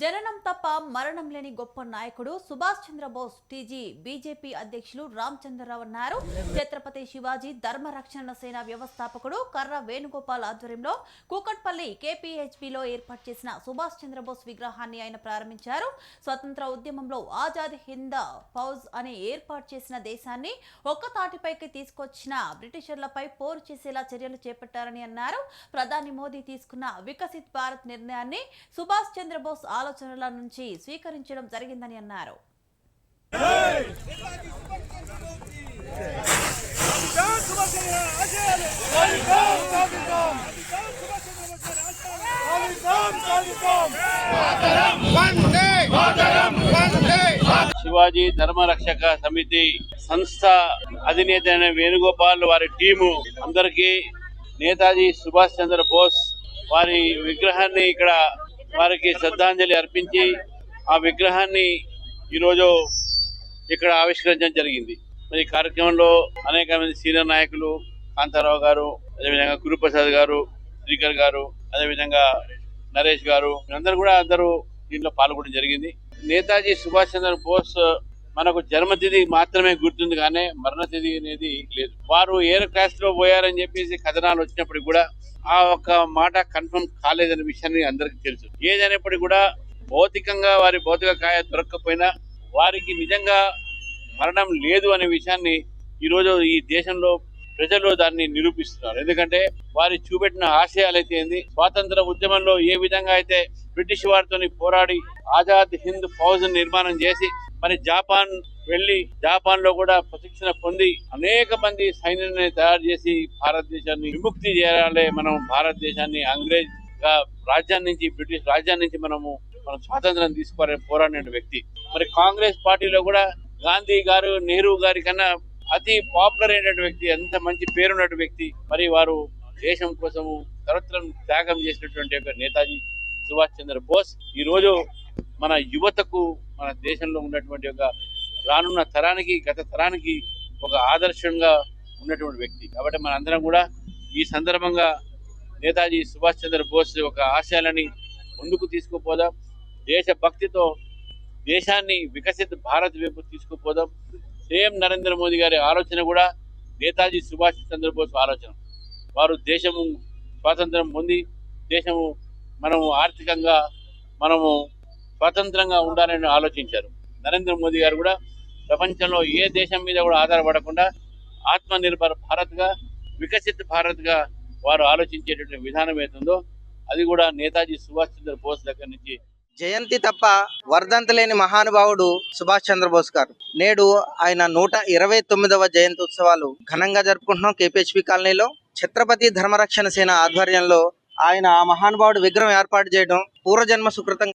జననం తప్ప మరణం లేని గొప్ప నాయకుడు సుభాష్ చంద్రబోస్ టీజీ బీజేపీ అధ్యక్షులు రామచంద్రరావు అన్నారు. ఛత్రపతి శివాజీ ధర్మరక్షణ సేన వ్యవస్థాపకుడు కర్ర వేణుగోపాల్ ఆధ్వర్యంలో కూకట్పల్లి కేపీహెచ్బీలో ఏర్పాటు చేసిన సుభాష్ చంద్రబోస్ విగ్రహాన్ని ఆయన ప్రారంభించారు. స్వతంత్ర ఉద్యమంలో ఆజాద్ హింద్ ఫౌజ్ అని ఏర్పాటు చేసిన దేశాన్ని ఒక్క తాటిపైకి తీసుకొచ్చిన బ్రిటిషర్లపై పోరు చేసేలా చర్యలు చేపట్టారని అన్నారు. ప్రధాని మోదీ తీసుకున్న వికసిత్ భారత్ నిర్ణయాన్ని సుభాష్ చంద్రబోస్ ఆలోచనల నుంచి స్వీకరించడం జరిగిందని అన్నారు. శివాజీ ధర్మరక్షక సమితి సంస్థ అధినేత వేణుగోపాల్ వారి టీము అందరికీ నేతాజీ సుభాష్ చంద్ర బోస్ వారి విగ్రహాన్ని ఇక్కడ వారికి శ్రద్ధాంజలి అర్పించి ఆ విగ్రహాన్ని ఈరోజు ఇక్కడ ఆవిష్కరించడం జరిగింది. మరి ఈ కార్యక్రమంలో అనేక మంది సీనియర్ నాయకులు, కాంతారావు గారు, అదేవిధంగా గురుప్రసాద్ గారు, శ్రీకర్ గారు, అదేవిధంగా నరేష్ గారు, అందరూ దీంట్లో పాల్గొనడం జరిగింది. నేతాజీ సుభాష్ చంద్ర బోస్ మనకు జన్మతిథి మాత్రమే గుర్తుంది, కానీ మరణతిథి అనేది లేదు. వారు ఏ క్లాస్ లో పోయారని చెప్పేసి కథనాలు వచ్చినప్పటికి కూడా ఆ ఒక్క మాట కన్ఫర్మ్ కాలేదనే విషయాన్ని అందరికీ తెలుసు. ఏదైనప్పటికీ కూడా భౌతికంగా వారి భౌతిక కాయ దొరకకపోయినా వారికి నిజంగా మరణం లేదు అనే విషయాన్ని ఈరోజు ఈ దేశంలో ప్రజలు దాన్ని నిరూపిస్తున్నారు. ఎందుకంటే వారి చూపెట్టిన ఆశయాలు అయితే ఏంది, స్వాతంత్ర ఉద్యమంలో ఏ విధంగా అయితే బ్రిటిష్ వారితో పోరాడి ఆజాద్ హింద్ ఫౌజ్ నిర్మాణం చేసి మరి జపాన్ వెళ్లి జపాన్ లో కూడా ప్రశిక్షణ పొంది అనేక మంది సైన్యాన్ని తయారు చేసి భారతదేశాన్ని విముక్తి చేయాలి, మనం భారతదేశాన్ని అంగ్రేజ్ రాజ్యాన్ని నుంచి బ్రిటిష్ రాజ్యాన్ని నుంచి మనం స్వాతంత్రం తీసుకోవాలని పోరాడిన వ్యక్తి. మరి కాంగ్రెస్ పార్టీలో కూడా గాంధీ గారు, నెహ్రూ గారి కన్నా అతి పాపులర్ అయినటువంటి వ్యక్తి, ఎంత మంచి పేరున్నటువంటి వ్యక్తి. మరి వారు దేశం కోసము సర్వత్రం త్యాగం చేసినటువంటి ఒక నేతాజీ సుభాష్ చంద్ర బోస్ ఈ రోజు మన యువతకు, మన దేశంలో ఉన్నటువంటి ఒక రానున్న తరానికి, గత తరానికి ఒక ఆదర్శంగా ఉన్నటువంటి వ్యక్తి. కాబట్టి మన అందరం కూడా ఈ సందర్భంగా నేతాజీ సుభాష్ చంద్ర బోస్ ఒక ఆశయాలని ముందుకు తీసుకుపోదాం, దేశభక్తితో దేశాన్ని వికసిత భారత్ వైపు తీసుకుపోదాం. సేమ్ నరేంద్ర మోదీ గారి ఆలోచన కూడా నేతాజీ సుభాష్ చంద్ర బోస్ ఆలోచన. వారు దేశము స్వాతంత్రం పొంది దేశము మనము ఆర్థికంగా మనము స్వతంత్రంగా ఉండాలని ఆలోచించారు. నరేంద్ర మోదీ గారు కూడా ప్రపంచంలో ఏ దేశం మీద కూడా ఆధారపడకుండా ఆత్మ నిర్భర్ భారత్ గా, వికసిత భారత్ గా వారు ఆలోచించేటువంటి విధానం ఏతుందో అది కూడా నేతాజీ సుభాష్ చంద్ర బోస్ దగ్గర నుంచి. జయంతి తప్ప వర్ధంతి లేని మహానుభావుడు సుభాష్ చంద్రబోస్ గారు. నేడు ఆయన 129వ జయంతి ఉత్సవాలు ఘనంగా జరుపుకుంటున్నాం కేపీహెచ్బీ కాలనీలో. ఛత్రపతి ధర్మరక్షణ సేన ఆధ్వర్యంలో ఆయన ఆ మహానుభావుడు విగ్రహం ఏర్పాటు చేయడం పూర్వజన్మ సుకృతం.